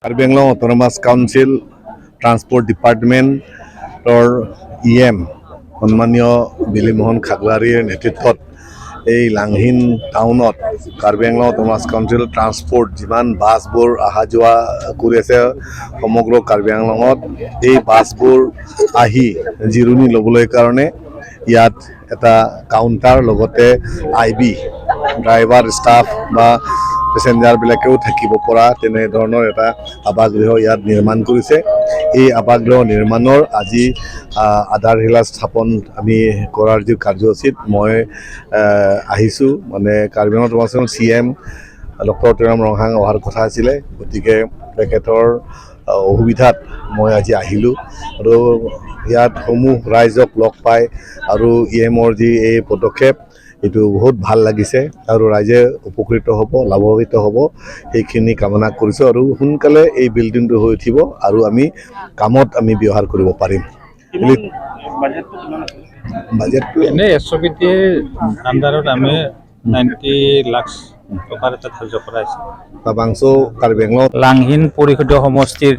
Karbi Anglong autonomous council transport ডিপাৰ্টমেণ্টৰ EM সন্মানীয় বিলিমোহন খাগলাৰীৰ নেতৃত্বত এই লাংহিন টাউনত Karbi Anglong autonomous council transport যিমান বাছবোৰ অহা যোৱা কৰি আছে সমগ্ৰ কাৰ্বি আংলঙত এই বাছবোৰ আহি জিৰণি ল'বলৈ কাৰণে ইয়াত এটা কাউণ্টাৰ লগতে IB ড্ৰাইভাৰ ষ্টাফ বা পেছেঞ্জাৰবিলাকেও থাকিব পৰা তেনেধৰণৰ এটা আৱাসগৃহ ইয়াত নিৰ্মাণ কৰিছে। এই আৱাসগৃহ নিৰ্মাণৰ আজি আধাৰশিলা স্থাপন আমি কৰাৰ যি কাৰ্যসূচীত মই আহিছোঁ। মানে Karbi Anglong autonomous CM doctor Aturam Ronghang অহাৰ কথা আছিলে, গতিকে তেখেতৰ অসুবিধাত মই আজি আহিলোঁ আৰু ইয়াত সমূহ ৰাইজক লগ পাই আৰু EMৰ যি এই পদক্ষেপ এইটো বহুত ভাল লাগিছে আৰু ৰাইজে উপকৃত হ'ব, লাভান্বিত হ'ব সেইখিনি কামনা কৰিছোঁ আৰু সোনকালে এই বিল্ডিংটো হৈ উঠিব আৰু আমি কামত আমি ব্যৱহাৰ কৰিব পাৰিম। বাজেটটো এনে SOPTৰ আণ্ডাৰত আমি 90 লাখ টকাৰ এটা ধাৰ্য কৰা হৈছে। বাবাংশ কাৰ্বি আংলং লাংহিন পৰিষদীয় সমষ্টিৰ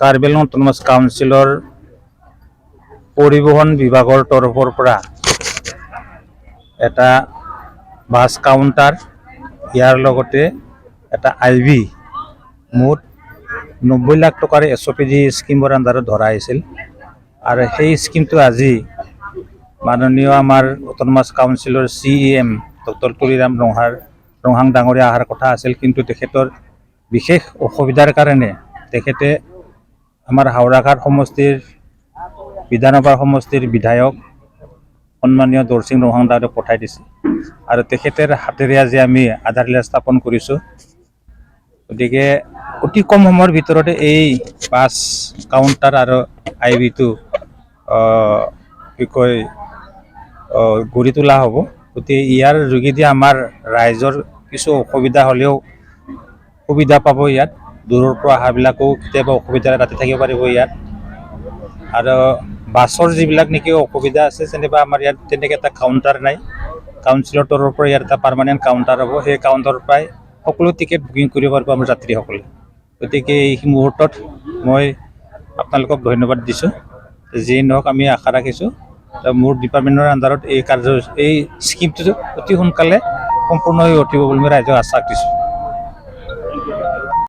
কাৰ্বি আংলং অট'নমাছ কাউন্সিলৰ পৰিবহণ বিভাগৰ তৰফৰ পৰা এটা বাছ কাউণ্টাৰ, ইয়াৰ লগতে এটা IB মুঠ 90 লাখ টকাৰ SOPD স্কিমৰ আণ্ডাৰত ধৰা হৈছিল আৰু সেই স্কিমটো আজি মাননীয় আমাৰ অট'নমাছ কাউন্সিলৰ CEM ডক্টৰ তুলিৰাম ৰংহাং ডাঙৰীয়া অহাৰ কথা আছিল, কিন্তু তেখেতৰ বিশেষ অসুবিধাৰ কাৰণে তেখেতে আমাৰ হাওৰাঘাট সমষ্টিৰ বিধানসভা সমষ্টিৰ বিধায়ক সন্মানীয় দৰসিং ৰংহাং ডাঙৰীয়াক পঠাই দিছে আৰু তেখেতৰ হাতেৰে আজি আমি আধাৰশিলা স্থাপন কৰিছোঁ। গতিকে অতি কম সময়ৰ ভিতৰতে এই বাছ কাউণ্টাৰ আৰু IBটো গঢ়ি তোলা হ'ব। গতিকে ইয়াৰ যোগেদি আমাৰ ৰাইজৰ কিছু অসুবিধা হ'লেও সুবিধা পাব। ইয়াত দূৰৰ পৰা অহাবিলাকেও কেতিয়াবা অসুবিধা ৰাতি থাকিব পাৰিব ইয়াত। আৰু বাছৰ যিবিলাক নেকি অসুবিধা আছে, যেনিবা আমাৰ ইয়াত তেনেকৈ এটা কাউণ্টাৰ নাই, কাউন্সিলৰ তৰফৰ পৰা ইয়াত এটা পাৰ্মানেণ্ট কাউণ্টাৰ হ'ব। সেই কাউণ্টাৰৰ পৰাই সকলো টিকেট বুকিং কৰিব পাৰিব আমাৰ যাত্ৰীসকলে। গতিকে এই মুহূৰ্তত মই আপোনালোকক ধন্যবাদ দিছোঁ। যি নহওক আমি আশা ৰাখিছোঁ মোৰ ডিপাৰ্টমেণ্টৰ আণ্ডাৰত এই স্কিমটো অতি সোনকালে সম্পূৰ্ণ হৈ উঠিব বুলি মই ৰাইজক আশ্বাস দিছোঁ।